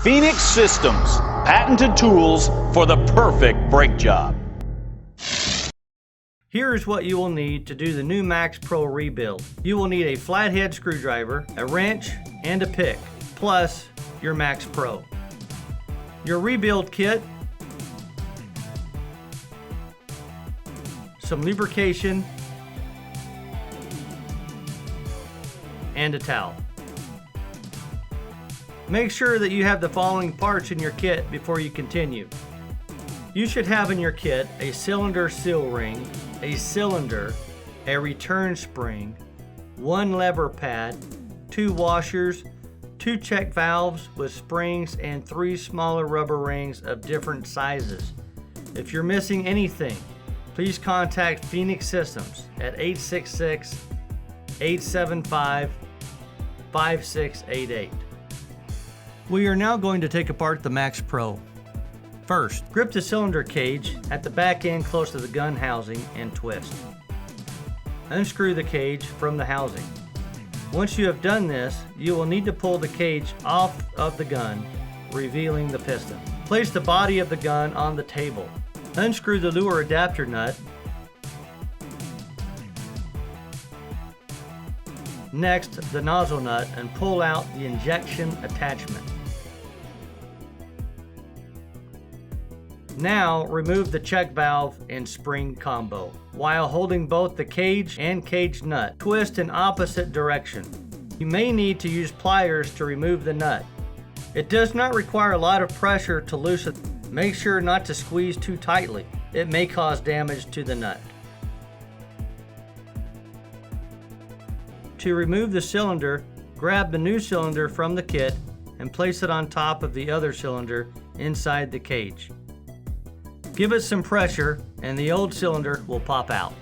Phoenix Systems, patented tools for the perfect brake job. Here's what you will need to do the new MaxPro rebuild. You will need a flathead screwdriver, a wrench, and a pick, plus your MaxPro. Your rebuild kit, some lubrication, and a towel. Make sure that you have the following parts in your kit before you continue. You should have in your kit a cylinder seal ring, a cylinder, a return spring, one lever pad, 2 washers, 2 check valves with springs, and 3 smaller rubber rings of different sizes. If you're missing anything, please contact Phoenix Systems at 866-875-5688. We are now going to take apart the MaxPro. First, grip the cylinder cage at the back end close to the gun housing and twist. Unscrew the cage from the housing. Once you have done this, you will need to pull the cage off of the gun, revealing the piston. Place the body of the gun on the table. Unscrew the lure adapter nut. Next, the nozzle nut, and pull out the injection attachment. Now, remove the check valve and spring combo. While holding both the cage and cage nut, twist in opposite direction. You may need to use pliers to remove the nut. It does not require a lot of pressure to loosen. Make sure not to squeeze too tightly. It may cause damage to the nut. To remove the cylinder, grab the new cylinder from the kit and place it on top of the other cylinder inside the cage. Give it some pressure and the old cylinder will pop out.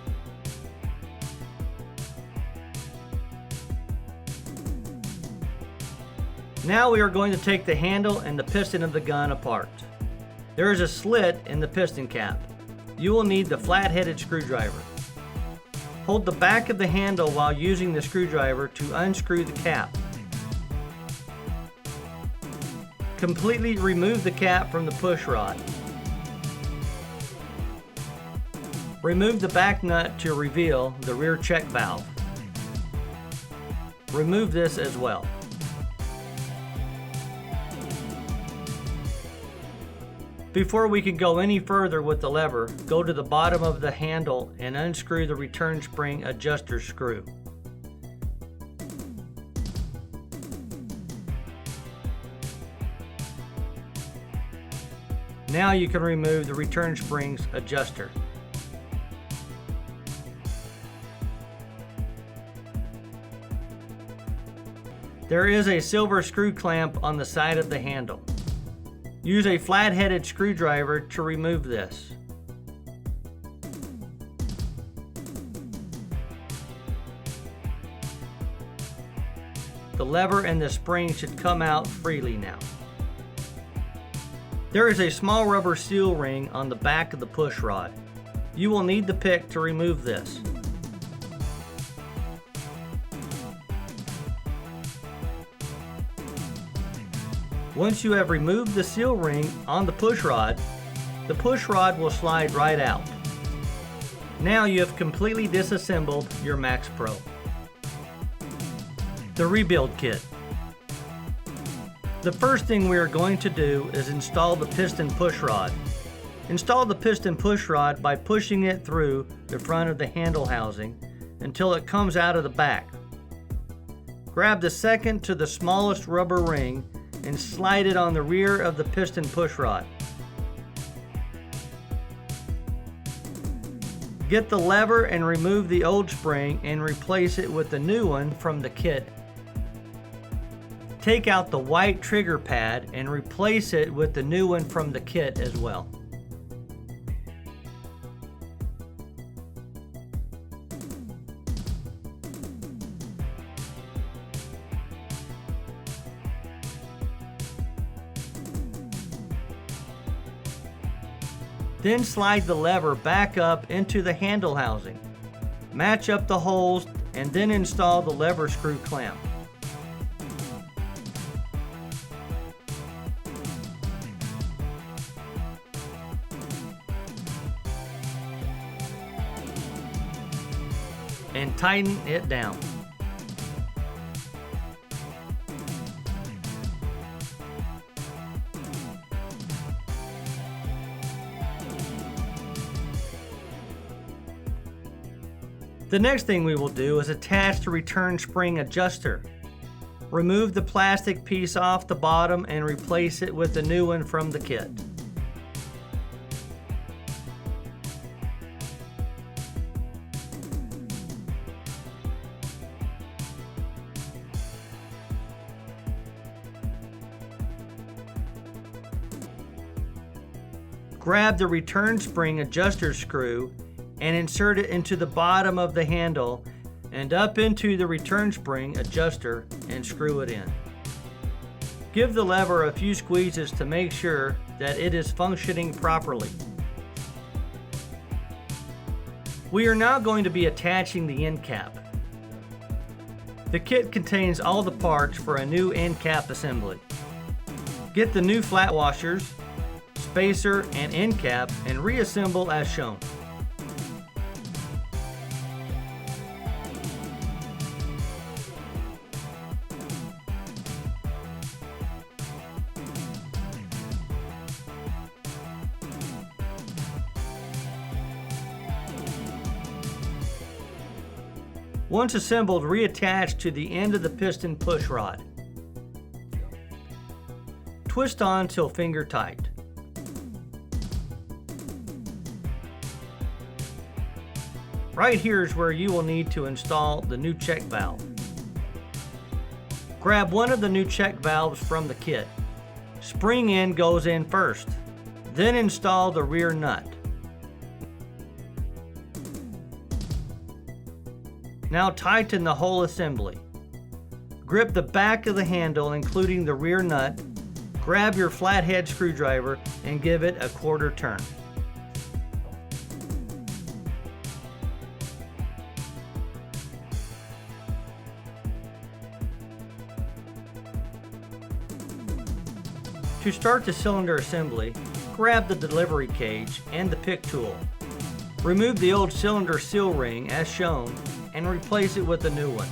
Now we are going to take the handle and the piston of the gun apart. There is a slit in the piston cap. You will need the flat-headed screwdriver. Hold the back of the handle while using the screwdriver to unscrew the cap. Completely remove the cap from the push rod. Remove the back nut to reveal the rear check valve. Remove this as well. Before we can go any further with the lever, go to the bottom of the handle and unscrew the return spring adjuster screw. Now you can remove the return springs adjuster. There is a silver screw clamp on the side of the handle. Use a flat-headed screwdriver to remove this. The lever and the spring should come out freely now. There is a small rubber seal ring on the back of the push rod. You will need the pick to remove this. Once you have removed the seal ring on the push rod will slide right out. Now you have completely disassembled your MaxPro. The rebuild kit. The first thing we are going to do is install the piston push rod. Install the piston push rod by pushing it through the front of the handle housing until it comes out of the back. Grab the second to the smallest rubber ring and slide it on the rear of the piston push rod. Get the lever and remove the old spring and replace it with the new one from the kit. Take out the white trigger pad and replace it with the new one from the kit as well. Then slide the lever back up into the handle housing. Match up the holes and then install the lever screw clamp. and tighten it down. The next thing we will do is attach the return spring adjuster. Remove the plastic piece off the bottom and replace it with a new one from the kit. Grab the return spring adjuster screw and insert it into the bottom of the handle and up into the return spring adjuster and screw it in. Give the lever a few squeezes to make sure that it is functioning properly. We are now going to be attaching the end cap. The kit contains all the parts for a new end cap assembly. Get the new flat washers, spacer, and end cap and reassemble as shown. Once assembled, reattach to the end of the piston push rod. Twist on till finger tight. Right here is where you will need to install the new check valve. Grab one of the new check valves from the kit. Spring end goes in first, then install the rear nut. Now tighten the whole assembly. Grip the back of the handle, including the rear nut. Grab your flathead screwdriver and give it a quarter turn. To start the cylinder assembly, grab the delivery cage and the pick tool. Remove the old cylinder seal ring as shown and replace it with a new one.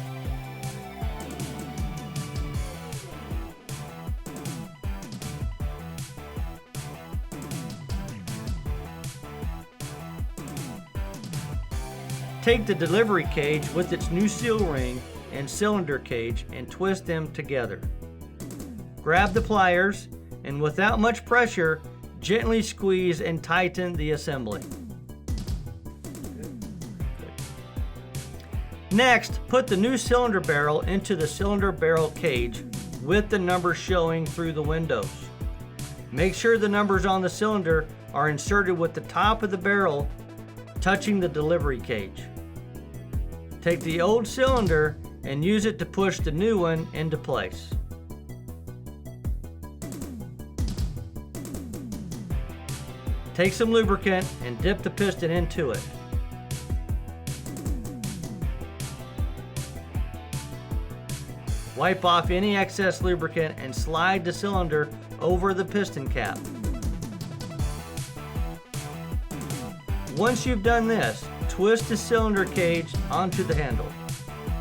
Take the delivery cage with its new seal ring and cylinder cage and twist them together. Grab the pliers and without much pressure, gently squeeze and tighten the assembly. Next, put the new cylinder barrel into the cylinder barrel cage with the numbers showing through the windows. Make sure the numbers on the cylinder are inserted with the top of the barrel touching the delivery cage. Take the old cylinder and use it to push the new one into place. Take some lubricant and dip the piston into it. Wipe off any excess lubricant and slide the cylinder over the piston cap. Once you've done this, twist the cylinder cage onto the handle.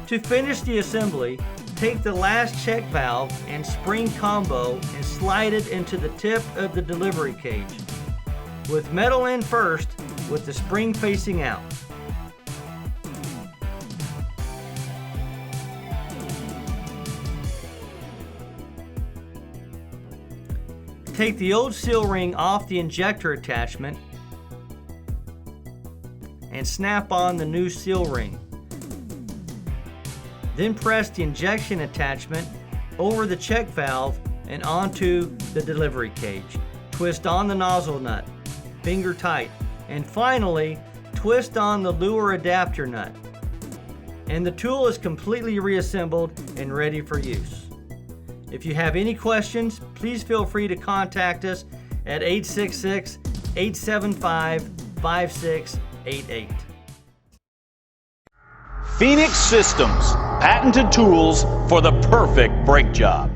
To finish the assembly, take the last check valve and spring combo and slide it into the tip of the delivery cage, with metal in first with the spring facing out. Take the old seal ring off the injector attachment and snap on the new seal ring. Then press the injection attachment over the check valve and onto the delivery cage. Twist on the nozzle nut, finger tight, and finally twist on the lure adapter nut. And the tool is completely reassembled and ready for use. If you have any questions, please feel free to contact us at 866-875-5688. Phoenix Systems, patented tools for the perfect brake job.